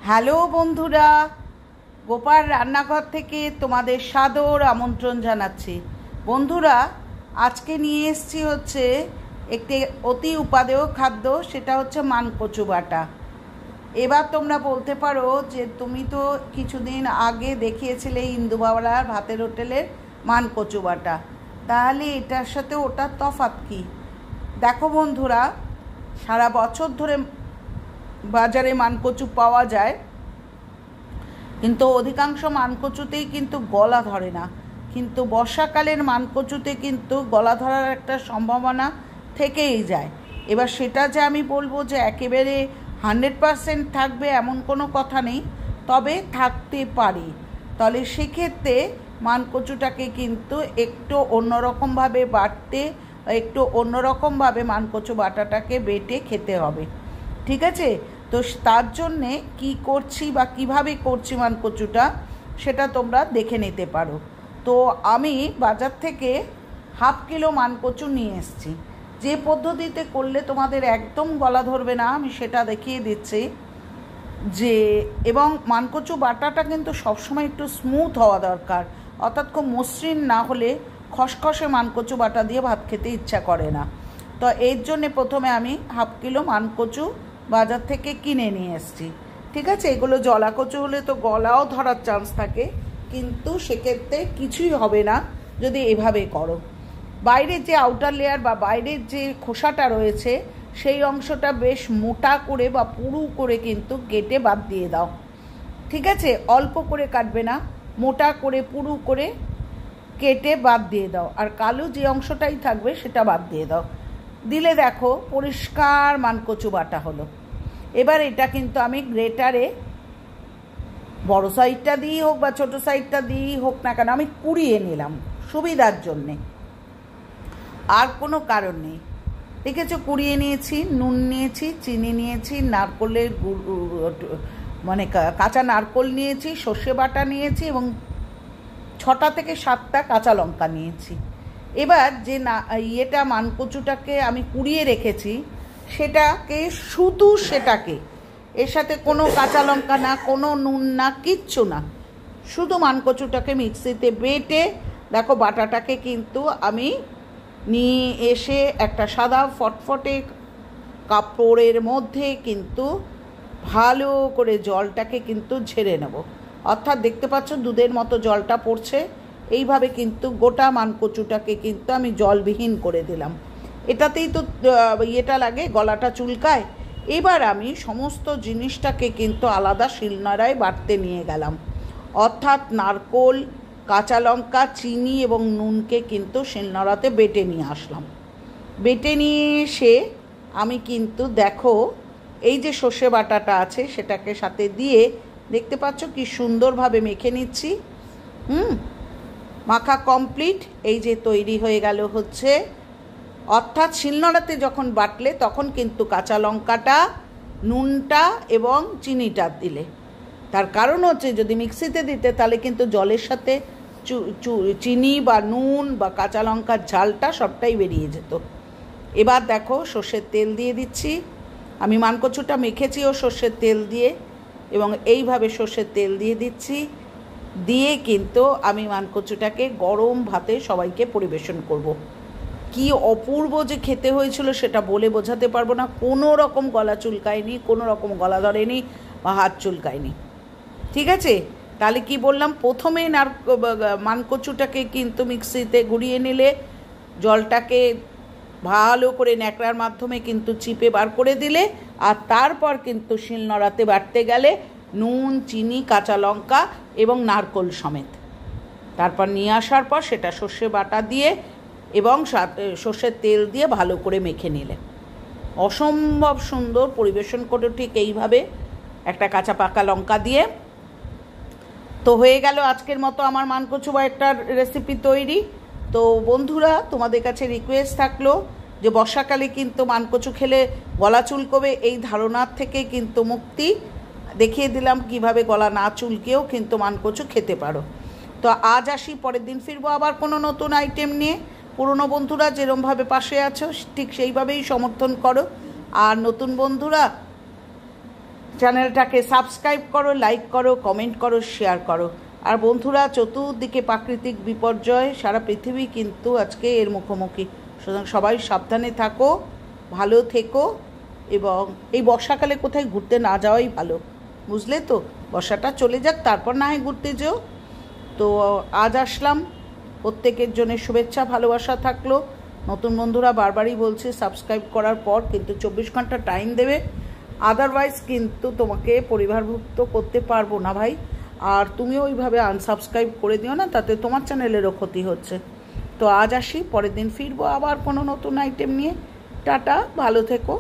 Hello বন্ধুরা, গোপাল রান্নাঘর থেকে তোমাদের সাদর আমন্ত্রণ জানাচ্ছি। বন্ধুরা, আজকে নিয়ে এসেছি হচ্ছে একটি অতি উপাদেয় খাদ্য, সেটা হচ্ছে মানকচু বাটা। এবার তোমরা বলতে পারো যে তুমি তো কিছুদিন আগে দেখিয়েছিলে ইন্দুবালার ভাতের হোটেলের মানকচু বাটা, তাহলে এটার সাথে ওটার তফাৎ কী? দেখো বন্ধুরা, সারা বছর ধরে বাজারে মানকচু পাওয়া যায়, কিন্তু অধিকাংশ মানকচুতেই কিন্তু গলা ধরে না। কিন্তু বর্ষাকালের মানকচুতে কিন্তু গলা ধরার একটা সম্ভাবনা থেকেই যায়। এবার সেটা যে আমি বলবো যে একেবারে 100% থাকবে এমন কোনো কথা নেই, তবে থাকতে পারে। তাহলে সেক্ষেত্রে মানকচুটাকে কিন্তু একটু অন্যরকমভাবে বাটতে, একটু অন্যরকমভাবে মানকচু বাটাটাকে বেটে খেতে হবে, ঠিক আছে? তো তার জন্যে কি করছি বা কিভাবে করছি মানকচুটা, সেটা তোমরা দেখে নিতে পারো। তো আমি বাজার থেকে 1/2 কিলো মানকচু নিয়ে এসেছি। যে পদ্ধতিতে করলে তোমাদের একদম গলা ধরবে না আমি সেটা দেখিয়ে দিচ্ছি। যে এবং মানকচু বাটাটা কিন্তু সবসময় একটু স্মুথ হওয়া দরকার, অর্থাৎ খুব মসৃণ না হলে খসখসে মানকচু বাটা দিয়ে ভাত খেতে ইচ্ছা করে না। তো এর জন্যে প্রথমে আমি 1/2 কিলো মানকচু বাজার থেকে কিনে নিয়ে এসেছি, ঠিক আছে? এগুলো জলা কচু হলে তো গলাও ধরার চান্স থাকে, কিন্তু সেক্ষেত্রে কিছুই হবে না যদি এভাবে করো। বাইরের যে আউটার লেয়ার বা বাইরের যে খোসাটা রয়েছে সেই অংশটা বেশ মোটা করে বা পুরু করে কিন্তু কেটে বাদ দিয়ে দাও, ঠিক আছে? অল্প করে কাটবে না, মোটা করে পুরু করে কেটে বাদ দিয়ে দাও। আর কালো যে অংশটাই থাকবে সেটা বাদ দিয়ে দাও। দিলে দেখো পরিষ্কার মানকচু বাটা হলো। এবার এটা কিন্তু আমি গ্রেটারে, বড় সাইডটা দিয়েই হোক বা ছোটো সাইডটা দিয়েই হোক না কেন, আমি কুড়িয়ে নিলাম সুবিধার জন্যে, আর কোনো কারণ নেই। দেখেছো, কুড়িয়ে নিয়েছি, নুন নিয়েছি, চিনি নিয়েছি, নারকোলের মানে কাঁচা নারকোল নিয়েছি, সর্ষে বাটা নিয়েছি এবং 6টা থেকে 7টা কাঁচা লঙ্কা নিয়েছি। এবার যে ইয়েটা মানকচুটাকে আমি কুড়িয়ে রেখেছি সেটাকে শুধু সেটাকে, এর সাথে কোনো কাঁচা লঙ্কা না, কোনো নুন না, কিচ্ছু না, শুধু মানকচুটাকে মিক্সিতে বেটে দেখো বাটাটাকে কিন্তু আমি নিয়ে এসে একটা সাদা ফটফটে কাপড়ের মধ্যে কিন্তু ভালো করে জলটাকে কিন্তু ঝেড়ে নেব। অর্থাৎ দেখতে পাচ্ছ দুধের মতো জলটা পড়ছে, এইভাবে কিন্তু গোটা মানকচুটাকে কিন্তু আমি জলবিহীন করে দিলাম। এটাতেই তো ইয়েটা লাগে, গলাটা চুলকায়। এবার আমি সমস্ত জিনিসটাকে কিন্তু আলাদা শিলনোড়ায় বাটতে নিয়ে গেলাম, অর্থাৎ নারকোল, কাঁচা লঙ্কা, চিনি এবং নুনকে কিন্তু শিলনোড়াতে বেটে নিয়ে আসলাম। বেটে নিয়ে এসে আমি কিন্তু দেখো এই যে সর্ষে বাটাটা আছে সেটাকে সাথে দিয়ে দেখতে পাচ্ছ কি সুন্দরভাবে মেখে নিচ্ছি। মাখা কমপ্লিট। এই যে তৈরি হয়ে গেল হচ্ছে, অর্থাৎ শিলনোড়াতে যখন বাটলে তখন কিন্তু কাঁচা লঙ্কাটা, নুনটা এবং চিনিটা দিলে। তার কারণ হচ্ছে যদি মিক্সিতে দিতে তাহলে কিন্তু জলের সাথে চিনি বা নুন বা কাঁচা লঙ্কার ঝালটা সবটাই বেরিয়ে যেত। এবার দেখো সর্ষের তেল দিয়ে দিচ্ছি। আমি মানকচুটা মেখেছি ও সর্ষের তেল দিয়ে, এবং এইভাবে সর্ষের তেল দিয়ে দিচ্ছি। দিয়ে কিন্তু আমি মানকচুটাকে গরম ভাতে সবাইকে পরিবেশন করব। কি অপূর্ব যে খেতে হয়েছিল সেটা বলে বোঝাতে পারবো না। কোনো রকম গলা চুলকায়নি, কোনো রকম গলা ধরেনি বা হাত চুলকায়নি, ঠিক আছে? তাহলে কি বললাম, প্রথমে মানকচুটাকে কিন্তু মিক্সিতে ঘুরিয়ে নিলে জলটাকে ভালো করে ন্যাকড়ার মাধ্যমে কিন্তু চিপে বার করে দিলে, আর তারপর কিন্তু শিলনোড়াতে বাটতে গেলে নুন, চিনি, কাঁচা লঙ্কা এবং নারকোল সমেত। তারপর নিয়ে আসার পর সেটা সর্ষে বাটা দিয়ে এবং সর্ষের তেল দিয়ে ভালো করে মেখে নিলে অসম্ভব সুন্দর পরিবেশন করে, ঠিক এইভাবে একটা কাঁচা পাকা লঙ্কা দিয়ে। তো হয়ে গেল আজকের মতো আমার মানকচু বাটার রেসিপি তৈরি। তো বন্ধুরা, তোমাদের কাছে রিকোয়েস্ট থাকলো যে বর্ষাকালে কিন্তু মানকচু খেলে গলা চুলকবে, এই ধারণার থেকে কিন্তু মুক্তি। দেখিয়ে দিলাম কিভাবে গলা না চুলকেও কিন্তু মানকচু খেতে পারো। তো আজ আসি, পরের দিন ফিরবো আবার কোনো নতুন আইটেম নিয়ে। পুরনো বন্ধুরা যেরমভাবে পাশে আছো ঠিক সেইভাবেই সমর্থন করো, আর নতুন বন্ধুরা চ্যানেলটাকে সাবস্ক্রাইব করো, লাইক করো, কমেন্ট করো, শেয়ার করো। আর বন্ধুরা, চতুর্দিকে প্রাকৃতিক বিপর্যয়, সারা পৃথিবী কিন্তু আজকে এর মুখোমুখি, সুতরাং সবাই সাবধানে থাকো, ভালো থেকো। এবং এই বর্ষাকালে কোথায় ঘুরতে না যাওয়াই ভালো, বুঝলে তো? বর্ষাটা চলে যাক, তারপর না হয় ঘুরতে যেও। তো আজ আসলাম, প্রত্যেকের জন্য শুভেচ্ছা ভালোবাসা থাকলো। নতুন বন্ধুরা বারবারই বলছি, সাবস্ক্রাইব করার পর কিন্তু 24 ঘন্টা টাইম দেবে, আদারওয়াইজ কিন্তু তোমাকে পরিবারভুক্ত করতে পারবো না ভাই। আর তুমিও ওইভাবে আনসাবস্ক্রাইব করে দিও না, তাতে তোমার চ্যানেলেরও ক্ষতি হচ্ছে। তো আজ আসি, পরের দিন ফিরবো আবার কোনো নতুন আইটেম নিয়ে। টাটা, ভালো থেকো।